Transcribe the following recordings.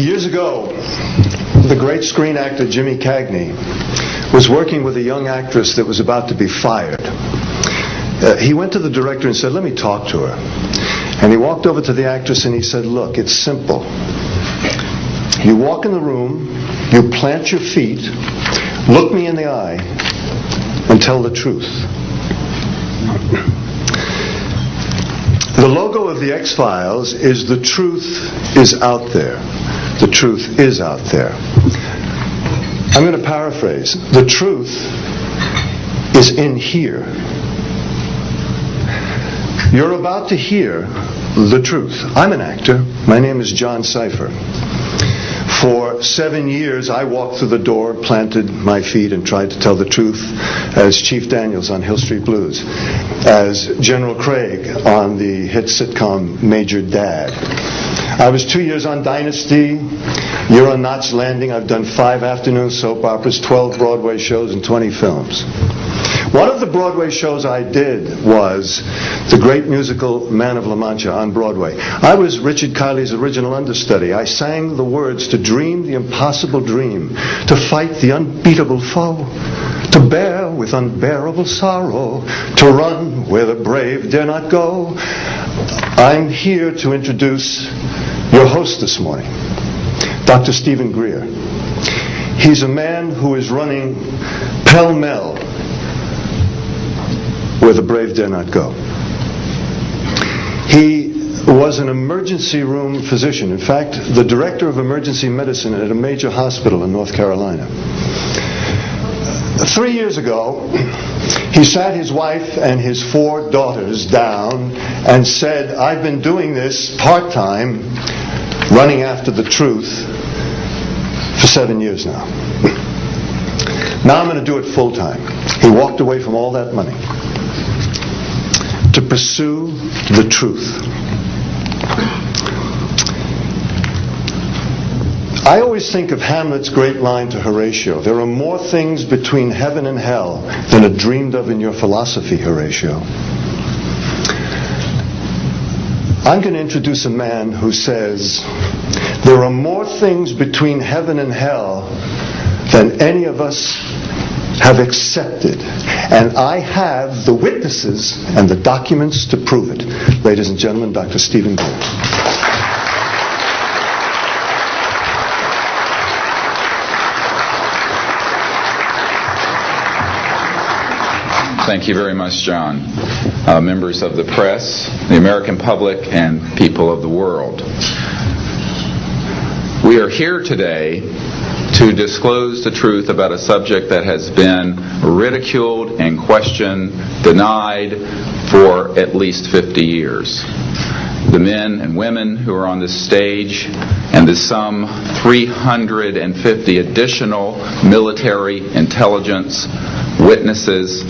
Years ago, the great screen actor Jimmy Cagney was working with a young actress that was about to be fired. He went to the director and said, "Let me talk to her." And he walked over to the actress and he said, "Look, it's simple. You walk in the room, you plant your feet, look me in the eye, and tell the truth." The logo of the X-Files is "The truth is out there." The truth is out there. I'm going to paraphrase. The truth is in here. You're about to hear the truth. I'm an actor. My name is John Cipher. For 7 years, I walked through the door, planted my feet, and tried to tell the truth as Chief Daniels on Hill Street Blues, as General Craig on the hit sitcom Major Dad. I was 2 years on Dynasty, year on Knots Landing. I've done 5 afternoon soap operas, 12 Broadway shows, and 20 films. One of the Broadway shows I did was the great musical Man of La Mancha on Broadway. I was Richard Kiley's original understudy. I sang the words to dream the impossible dream, to fight the unbeatable foe, to bear with unbearable sorrow, to run where the brave dare not go. I'm here to introduce your host this morning, Dr. Stephen Greer. He's a man who is running pell-mell where the brave dare not go. He was an emergency room physician. In fact, the director of emergency medicine at a major hospital in North Carolina. 3 years ago, he sat his wife and his 4 daughters down and said, "I've been doing this part-time, running after the truth, for 7 years now. Now I'm going to do it full-time." He walked away from all that money to pursue the truth. I always think of Hamlet's great line to Horatio, "There are more things between heaven and hell than are dreamed of in your philosophy, Horatio." I'm going to introduce a man who says, there are more things between heaven and hell than any of us have accepted. And I have the witnesses and the documents to prove it. Ladies and gentlemen, Dr. Stephen Greer. Thank you very much, John. Members of the press, the American public, and people of the world. We are here today to disclose the truth about a subject that has been ridiculed and questioned, denied for at least 50 years. The men and women who are on this stage and the some 350 additional military intelligence witnesses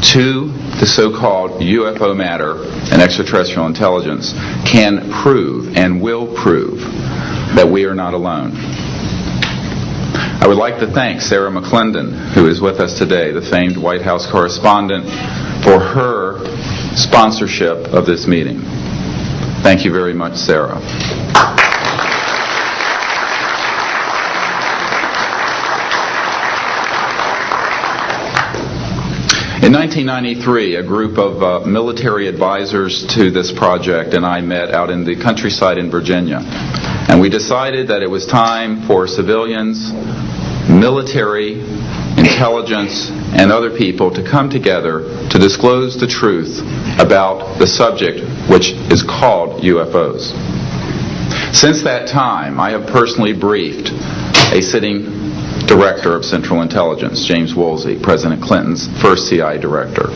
to the so-called UFO matter and extraterrestrial intelligence can prove and will prove that we are not alone. I would like to thank Sarah McClendon, who is with us today, the famed White House correspondent, for her sponsorship of this meeting. Thank you very much, Sarah. In 1993, a group of military advisors to this project and I met out in the countryside in Virginia. And we decided that it was time for civilians, military, intelligence, and other people to come together to disclose the truth about the subject which is called UFOs. Since that time, I have personally briefed a sitting Director of Central Intelligence, James Woolsey, President Clinton's first CIA director.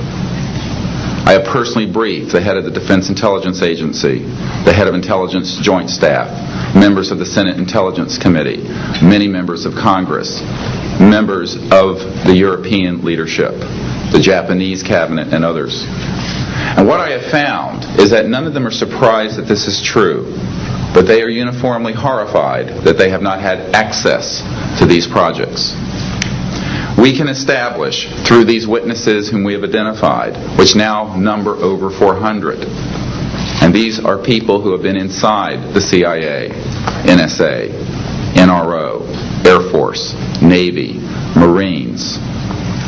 I have personally briefed the head of the Defense Intelligence Agency, the head of Intelligence Joint Staff, members of the Senate Intelligence Committee, many members of Congress, members of the European leadership, the Japanese cabinet, and others. And what I have found is that none of them are surprised that this is true, but they are uniformly horrified that they have not had access to these projects. We can establish through these witnesses whom we have identified, which now number over 400, and these are people who have been inside the CIA, NSA, NRO, Air Force, Navy, Marines,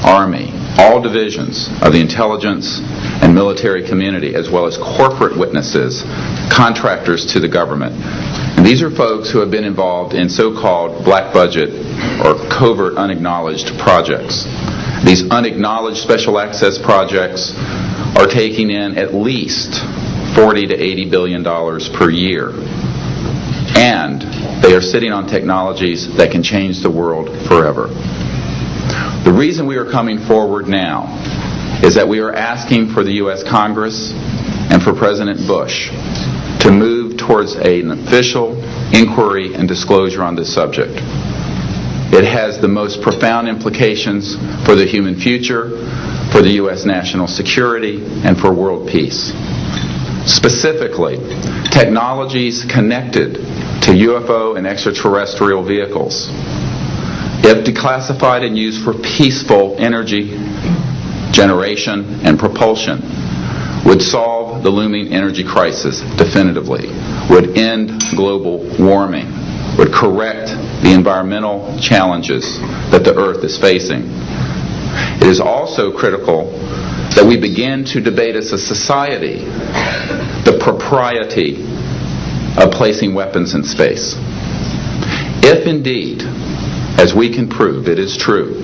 Army, all divisions of the intelligence and military community, as well as corporate witnesses, contractors to the government. And these are folks who have been involved in so-called black budget or covert unacknowledged projects. These unacknowledged special access projects are taking in at least $40 to $80 billion per year. And they are sitting on technologies that can change the world forever. The reason we are coming forward now is that we are asking for the U.S. Congress and for President Bush to move towards an official inquiry and disclosure on this subject. It has the most profound implications for the human future, for the U.S. national security, and for world peace. Specifically, technologies connected to UFO and extraterrestrial vehicles, if declassified and used for peaceful energy generation and propulsion, would solve the looming energy crisis definitively, would end global warming, would correct the environmental challenges that the Earth is facing. It is also critical that we begin to debate as a society the propriety of placing weapons in space. If indeed, as we can prove, it is true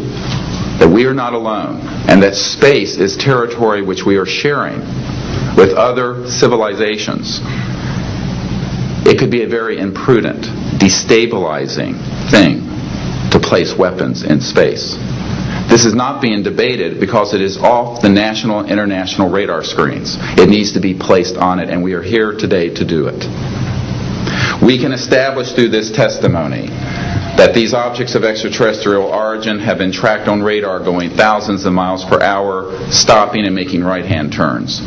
that we are not alone and that space is territory which we are sharing with other civilizations, it could be a very imprudent, destabilizing thing to place weapons in space. This is not being debated because it is off the national and international radar screens. It needs to be placed on it, and we are here today to do it. We can establish through this testimony that these objects of extraterrestrial origin have been tracked on radar going thousands of miles per hour, stopping and making right-hand turns.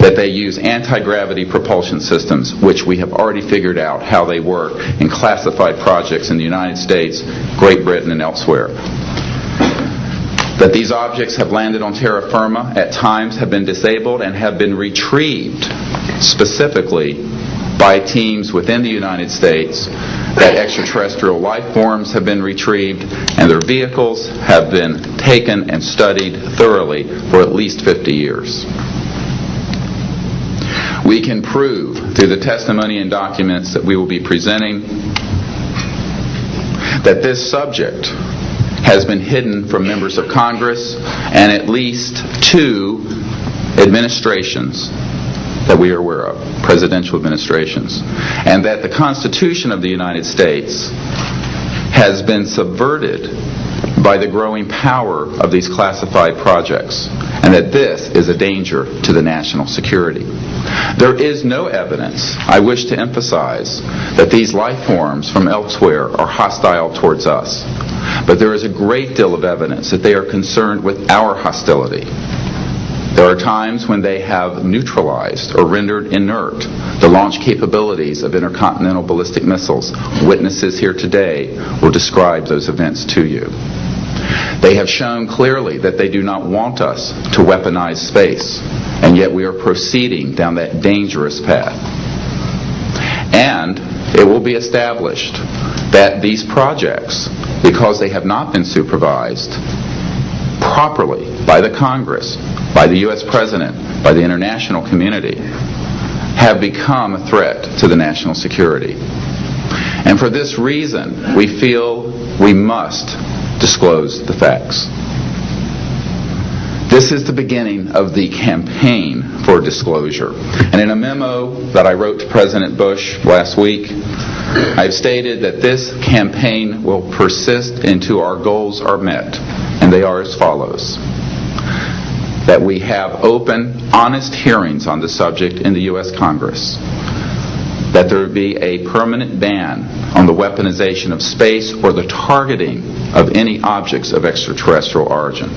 That they use anti-gravity propulsion systems, which we have already figured out how they work in classified projects in the United States, Great Britain, and elsewhere. That these objects have landed on terra firma, at times have been disabled, and have been retrieved specifically by teams within the United States, that extraterrestrial life forms have been retrieved, and their vehicles have been taken and studied thoroughly for at least 50 years. We can prove through the testimony and documents that we will be presenting that this subject has been hidden from members of Congress and at least 2 administrations that we are aware of, presidential administrations, and that the Constitution of the United States has been subverted by the growing power of these classified projects, and that this is a danger to the national security. There is no evidence, I wish to emphasize, that these life forms from elsewhere are hostile towards us, but there is a great deal of evidence that they are concerned with our hostility. There are times when they have neutralized or rendered inert the launch capabilities of intercontinental ballistic missiles. Witnesses here today will describe those events to you. They have shown clearly that they do not want us to weaponize space, and yet we are proceeding down that dangerous path. And it will be established that these projects, because they have not been supervised properly by the Congress, by the U.S. President, by the international community, have become a threat to the national security. And for this reason, we feel we must disclose the facts. This is the beginning of the campaign for disclosure. And in a memo that I wrote to President Bush last week, I've stated that this campaign will persist until our goals are met. And they are as follows: that we have open, honest hearings on the subject in the U.S. Congress, that there would be a permanent ban on the weaponization of space or the targeting of any objects of extraterrestrial origin,